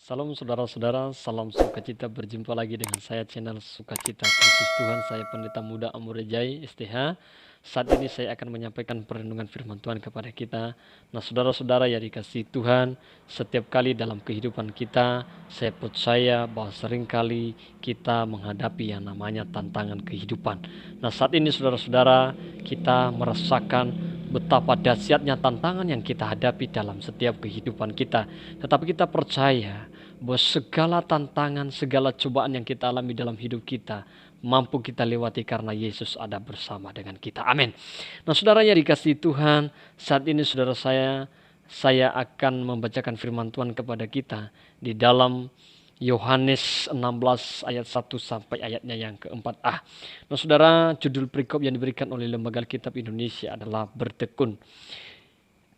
Salam saudara-saudara, salam sukacita berjumpa lagi dengan saya channel Sukacita Khusus Tuhan. Saya Pendeta Muda Amurejai STH. Saat ini saya akan menyampaikan perenungan firman Tuhan kepada kita. Nah saudara-saudara yang dikasihi Tuhan, setiap kali dalam kehidupan kita, saya percaya bahwa seringkali kita menghadapi yang namanya tantangan kehidupan. Nah saat ini saudara-saudara, kita merasakan betapa dahsyatnya tantangan yang kita hadapi dalam setiap kehidupan kita. Tetapi kita percaya bahwa segala tantangan, segala cobaan yang kita alami dalam hidup kita mampu kita lewati karena Yesus ada bersama dengan kita. Amin. Nah, saudara yang dikasihi Tuhan, saat ini saudara saya akan membacakan firman Tuhan kepada kita di dalam Yohanes 16 ayat 1 sampai ayatnya yang keempat. Nah, saudara, judul perikop yang diberikan oleh Lembaga Alkitab Indonesia adalah bertekun.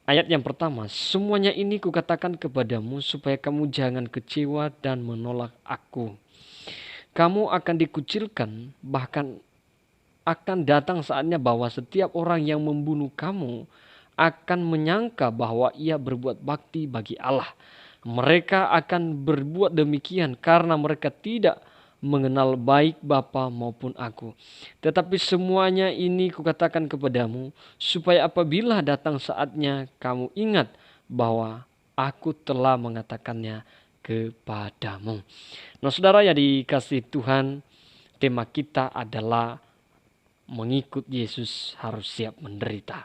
Ayat yang pertama, semuanya ini kukatakan kepadamu supaya kamu jangan kecewa dan menolak aku. Kamu akan dikucilkan, bahkan akan datang saatnya bahwa setiap orang yang membunuh kamu akan menyangka bahwa ia berbuat bakti bagi Allah. Mereka akan berbuat demikian karena mereka tidak mengenal baik Bapa maupun aku. Tetapi semuanya ini kukatakan kepadamu supaya apabila datang saatnya kamu ingat bahwa aku telah mengatakannya kepadamu. Nah saudara yang dikasihi Tuhan, tema kita adalah mengikut Yesus harus siap menderita.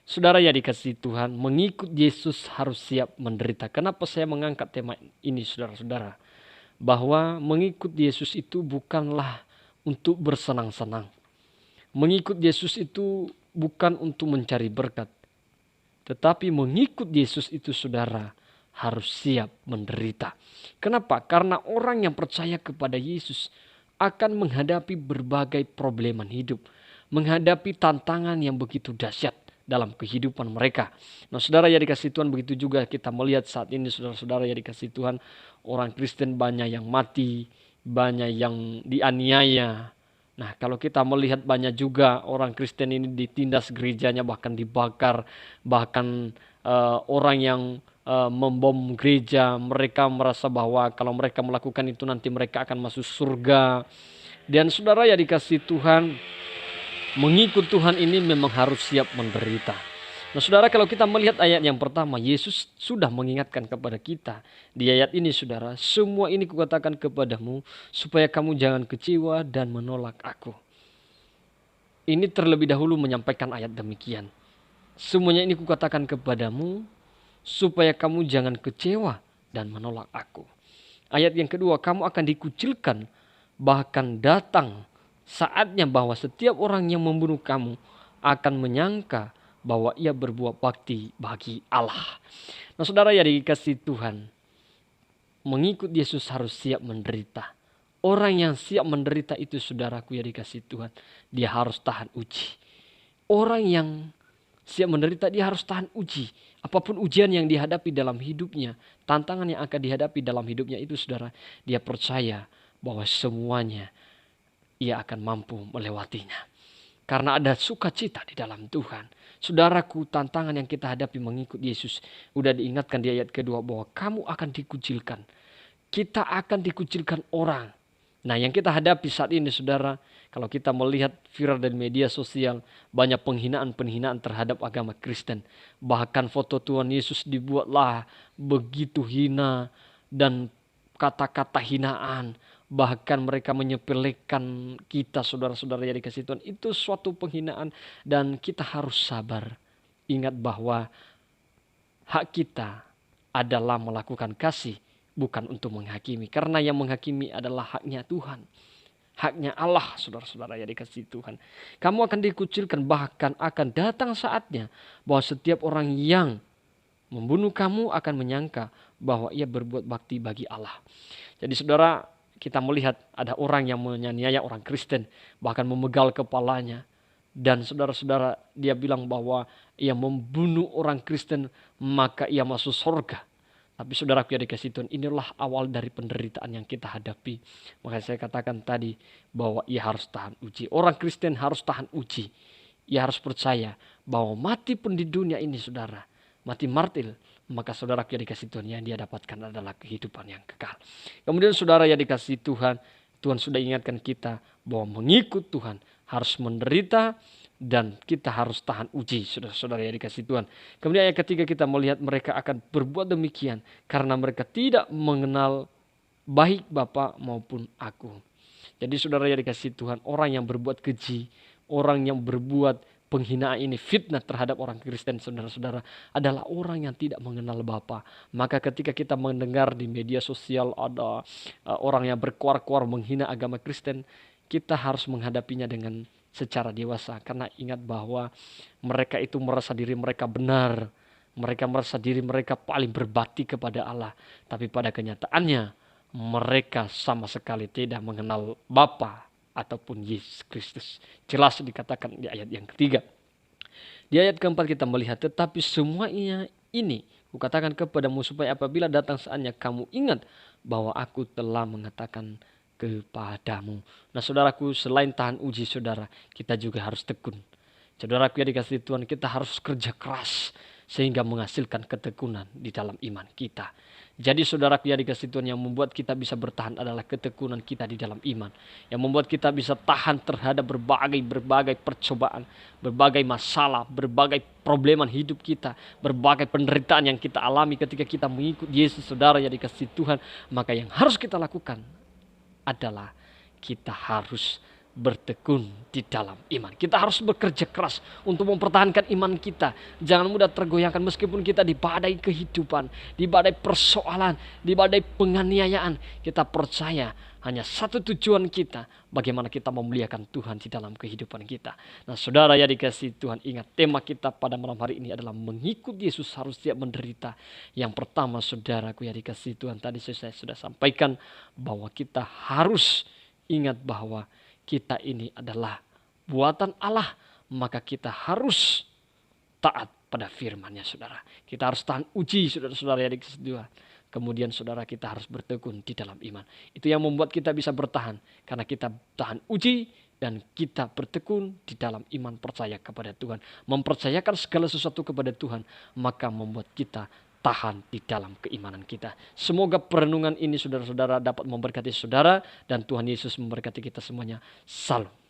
Saudara yang dikasihi Tuhan, mengikut Yesus harus siap menderita. Kenapa saya mengangkat tema ini saudara-saudara? Bahwa mengikut Yesus itu bukanlah untuk bersenang-senang. Mengikut Yesus itu bukan untuk mencari berkat. Tetapi mengikut Yesus itu saudara harus siap menderita. Kenapa? Karena orang yang percaya kepada Yesus akan menghadapi berbagai probleman hidup. Menghadapi tantangan yang begitu dahsyat dalam kehidupan mereka. Nah saudara yang dikasihi Tuhan, begitu juga kita melihat saat ini saudara-saudara yang dikasihi Tuhan, orang Kristen banyak yang mati, banyak yang dianiaya. Nah kalau kita melihat banyak juga orang Kristen ini ditindas gerejanya, bahkan dibakar, bahkan orang yang membom gereja, mereka merasa bahwa kalau mereka melakukan itu nanti mereka akan masuk surga. Dan saudara yang dikasihi Tuhan, mengikut Tuhan ini memang harus siap menderita. Nah saudara, kalau kita melihat ayat yang pertama, Yesus sudah mengingatkan kepada kita. Di ayat ini saudara, semua ini kukatakan kepadamu supaya kamu jangan kecewa dan menolak aku. Ini terlebih dahulu menyampaikan ayat demikian. Semuanya ini kukatakan kepadamu supaya kamu jangan kecewa dan menolak aku. Ayat yang kedua, kamu akan dikucilkan, bahkan datang saatnya bahwa setiap orang yang membunuh kamu akan menyangka bahwa ia berbuat bakti bagi Allah. Nah saudara yang dikasihi Tuhan, mengikut Yesus harus siap menderita. Orang yang siap menderita itu saudaraku yang dikasihi Tuhan, dia harus tahan uji. Orang yang siap menderita dia harus tahan uji. Apapun ujian yang dihadapi dalam hidupnya, tantangan yang akan dihadapi dalam hidupnya itu saudara, dia percaya bahwa semuanya ia akan mampu melewatinya. Karena ada sukacita di dalam Tuhan. Saudaraku, tantangan yang kita hadapi mengikut Yesus, udah diingatkan di ayat kedua bahwa kamu akan dikucilkan. Kita akan dikucilkan orang. Nah yang kita hadapi saat ini saudara, kalau kita melihat viral dari media sosial, banyak penghinaan-penghinaan terhadap agama Kristen. Bahkan foto Tuhan Yesus dibuatlah begitu hina dan kata-kata hinaan. Bahkan mereka menyepelekan kita saudara-saudara yang dikasihi Tuhan. Itu suatu penghinaan dan kita harus sabar. Ingat bahwa hak kita adalah melakukan kasih, bukan untuk menghakimi. Karena yang menghakimi adalah haknya Tuhan. Haknya Allah saudara-saudara yang dikasihi Tuhan. Kamu akan dikucilkan, bahkan akan datang saatnya bahwa setiap orang yang membunuh kamu akan menyangka bahwa ia berbuat bakti bagi Allah. Jadi saudara, kita melihat ada orang yang menganiaya orang Kristen, bahkan memegal kepalanya. Dan saudara-saudara, dia bilang bahwa ia membunuh orang Kristen maka ia masuk surga. Tapi saudara yang dikasihi Tuhan, inilah awal dari penderitaan yang kita hadapi. Makanya saya katakan tadi bahwa ia harus tahan uji. Orang Kristen harus tahan uji. Ia harus percaya bahwa mati pun di dunia ini saudara, mati martir maka saudara yang dikasih Tuhan, yang dia dapatkan adalah kehidupan yang kekal. Kemudian saudara yang dikasih Tuhan, Tuhan sudah ingatkan kita bahwa mengikut Tuhan harus menderita dan kita harus tahan uji, saudara-saudara yang dikasih Tuhan. Kemudian ayat ketiga kita melihat mereka akan berbuat demikian karena mereka tidak mengenal baik Bapa maupun aku. Jadi saudara yang dikasih Tuhan, orang yang berbuat keji, orang yang berbuat penghinaan ini, fitnah terhadap orang Kristen, saudara-saudara, adalah orang yang tidak mengenal Bapa. Maka ketika kita mendengar di media sosial ada orang yang berkuar-kuar menghina agama Kristen, kita harus menghadapinya dengan secara dewasa. Karena ingat bahwa mereka itu merasa diri mereka benar. Mereka merasa diri mereka paling berbakti kepada Allah. Tapi pada kenyataannya, mereka sama sekali tidak mengenal Bapa ataupun Yesus Kristus. Jelas dikatakan di ayat yang ketiga. Di ayat keempat kita melihat, tetapi semuanya ini kukatakan kepadamu supaya apabila datang saatnya kamu ingat bahwa aku telah mengatakan kepadamu. Nah saudaraku, selain tahan uji saudara, kita juga harus tekun. Saudaraku yang dikasih Tuhan, kita harus kerja keras sehingga menghasilkan ketekunan di dalam iman kita. Jadi saudaraku yang dikasih Tuhan, yang membuat kita bisa bertahan adalah ketekunan kita di dalam iman. Yang membuat kita bisa tahan terhadap berbagai percobaan, berbagai masalah, berbagai probleman hidup kita, berbagai penderitaan yang kita alami ketika kita mengikut Yesus, saudara yang dikasih Tuhan. Maka yang harus kita lakukan adalah kita harus bertekun di dalam iman. Kita harus bekerja keras untuk mempertahankan iman kita. Jangan mudah tergoyahkan meskipun kita di badai kehidupan, di badai persoalan, di badai penganiayaan. Kita percaya hanya satu tujuan kita, bagaimana kita memuliakan Tuhan di dalam kehidupan kita. Nah saudara yang dikasih Tuhan, ingat tema kita pada malam hari ini adalah mengikut Yesus harus siap menderita. Yang pertama saudaraku yang dikasih Tuhan, tadi saya sudah sampaikan bahwa kita harus ingat bahwa kita ini adalah buatan Allah, maka kita harus taat pada firman-Nya, saudara. Kita harus tahan uji, saudara-saudara yang dikasih Tuhan. Kemudian saudara, kita harus bertekun di dalam iman. Itu yang membuat kita bisa bertahan, karena kita tahan uji dan kita bertekun di dalam iman, percaya kepada Tuhan, mempercayakan segala sesuatu kepada Tuhan, maka membuat kita tahan di dalam keimanan kita. Semoga perenungan ini saudara-saudara dapat memberkati saudara dan Tuhan Yesus memberkati kita semuanya. Salam.